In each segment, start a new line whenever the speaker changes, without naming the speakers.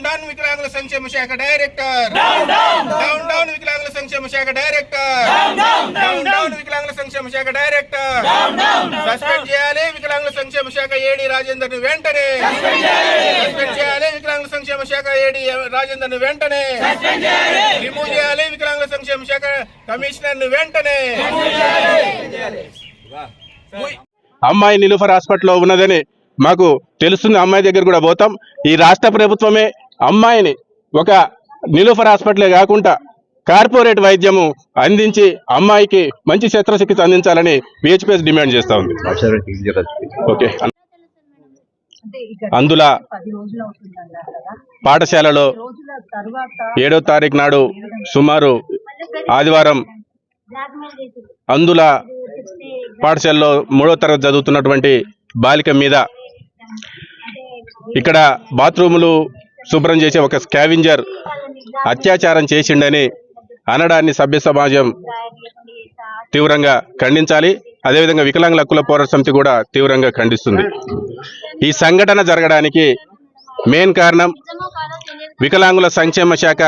Down వికలాంగుల సంక్షేమ శాఖ డైరెక్టర్, డౌన్ వికలాంగుల సంక్షేమ శాఖ డైరెక్టర్, డౌన్ వికలాంగుల సంక్షేమ శాఖ డైరెక్టర్, సస్పెండ్ చేయాలి వికలాంగుల సంక్షేమ శాఖ ఏడి రాజేందర్ ను వెంటనే, సస్పెండ్ చేయాలి వికలాంగుల సంక్షేమ శాఖ ఏడి రాజేందర్ ను వెంటనే, రిమూవ్ చేయాలి వికలాంగుల సంక్షేమ శాఖ కమిషనర్ ను వెంటనే.
అమ్మాయి నిలుఫర్ హాస్పిటల్లో ఉన్నదని మాకు తెలుస్తుంది. అమ్మాయి దగ్గర కూడా పోతాం. ఈ రాష్ట్ర ప్రభుత్వమే అమ్మాయిని ఒక నిలుఫర్ హాస్పిటలే కాకుండా కార్పొరేట్ వైద్యము అందించి అమ్మాయికి మంచి శస్త్రచికిత్స అందించాలని విహెచ్పిఎస్ డిమాండ్ చేస్తా ఉంది. ఓకే, అందుల పాఠశాలలో 7వ తారీఖు నాడు సుమారు ఆదివారం అందుల పాఠశాలలో 3వ తరగతి చదువుతున్నటువంటి బాలిక మీద ఇక్కడ బాత్రూములు శుభ్రం చేసే ఒక స్కావెంజర్ అత్యాచారం చేసిండని అనడాన్ని సభ్య సమాజం తీవ్రంగా ఖండించాలి. అదేవిధంగా వికలాంగుల హక్కుల పోరాట సమితి కూడా తీవ్రంగా ఖండిస్తుంది. ఈ సంఘటన జరగడానికి మెయిన్ కారణం వికలాంగుల సంక్షేమ శాఖ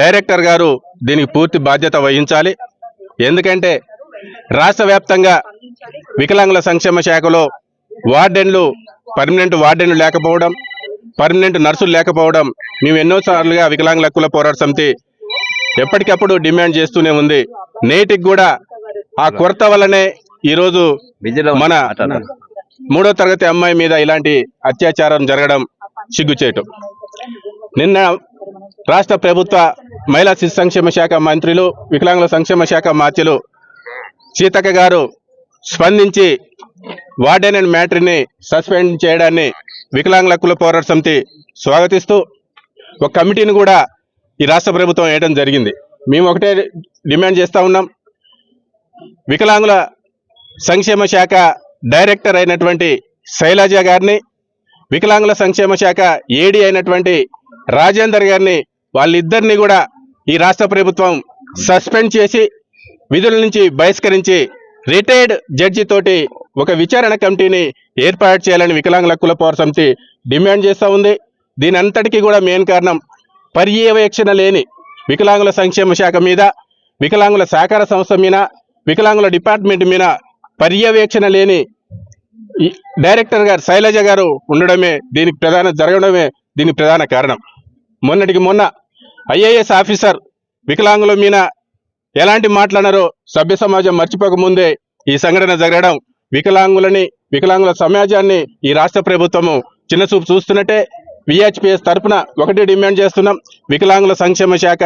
డైరెక్టర్ గారు దీనికి పూర్తి బాధ్యత వహించాలి. ఎందుకంటే రాష్ట్ర వ్యాప్తంగా వికలాంగుల సంక్షేమ శాఖలో పర్మనెంట్ వార్డెన్లు లేకపోవడం, పర్మనెంట్ నర్సులు లేకపోవడం మేము ఎన్నోసార్లుగా వికలాంగుల హక్కుల పోరాట సమితి ఎప్పటికప్పుడు డిమాండ్ చేస్తూనే ఉంది. నేటికి కూడా ఆ కొరత వల్లనే ఈరోజు మన 3వ తరగతి అమ్మాయి మీద ఇలాంటి అత్యాచారం జరగడం సిగ్గుచేటు. నిన్న రాష్ట్ర ప్రభుత్వ మహిళా శిశు సంక్షేమ శాఖ మంత్రులు, వికలాంగుల సంక్షేమ శాఖ మాత్యులు సీతక్క గారు స్పందించి వార్డెన్ అండ్ మ్యాటర్ని సస్పెండ్ చేయడాన్ని వికలాంగుల హక్కుల పోరాట సమితి స్వాగతిస్తూ ఒక కమిటీని కూడా ఈ రాష్ట్ర ప్రభుత్వం వేయడం జరిగింది. మేము ఒకటే డిమాండ్ చేస్తూ ఉన్నాం, వికలాంగుల సంక్షేమ శాఖ డైరెక్టర్ అయినటువంటి శైలజ గారిని, వికలాంగుల సంక్షేమ శాఖ ఏడీ అయినటువంటి రాజేందర్ గారిని, వాళ్ళిద్దరిని కూడా ఈ రాష్ట్ర ప్రభుత్వం సస్పెండ్ చేసి విధుల నుంచి బహిష్కరించి రిటైర్డ్ జడ్జి తోటి ఒక విచారణ కమిటీని ఏర్పాటు చేయాలని వికలాంగుల హక్కుల పోరాట సమితి డిమాండ్ చేస్తూ ఉంది. దీని అంతటికీ కూడా మెయిన్ కారణం పర్యవేక్షణ లేని వికలాంగుల సంక్షేమ శాఖ మీద, వికలాంగుల సహకార సంస్థ మీద, వికలాంగుల డిపార్ట్మెంట్ మీద పర్యవేక్షణ లేని డైరెక్టర్ గారు శైలజ గారు ఉండడమే జరగడమే దీనికి ప్రధాన కారణం. మొన్నటికి మొన్న ఐఏఎస్ ఆఫీసర్ వికలాంగుల మీద ఎలాంటి మాట్లాడారో సభ్య సమాజం మర్చిపోకముందే ఈ సంఘటన జరగడం వికలాంగుల సమాజాన్ని ఈ రాష్ట్ర ప్రభుత్వము చిన్నచూపు చూస్తున్నట్టే. విహెచ్పిఎస్ తరఫున ఒకటి డిమాండ్ చేస్తున్నాం, వికలాంగుల సంక్షేమ శాఖ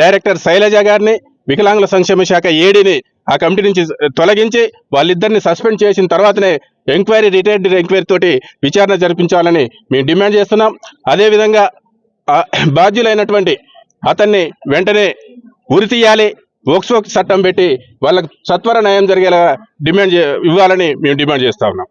డైరెక్టర్ శైలజ గారిని, వికలాంగుల సంక్షేమ శాఖ ఏడీని ఆ కమిటీ నుంచి తొలగించి వాళ్ళిద్దరిని సస్పెండ్ చేసిన తర్వాతనే రిటైర్డ్ ఎంక్వైరీ తోటి విచారణ జరిపించాలని మేము డిమాండ్ చేస్తున్నాం. అదేవిధంగా బాధ్యులైనటువంటి అతన్ని వెంటనే ఉరి తీయాలి, పోక్సో చట్టం పెట్టి వాళ్ళకు సత్వర న్యాయం జరిగేలా ఇవ్వాలని మేము డిమాండ్ చేస్తా ఉన్నాం.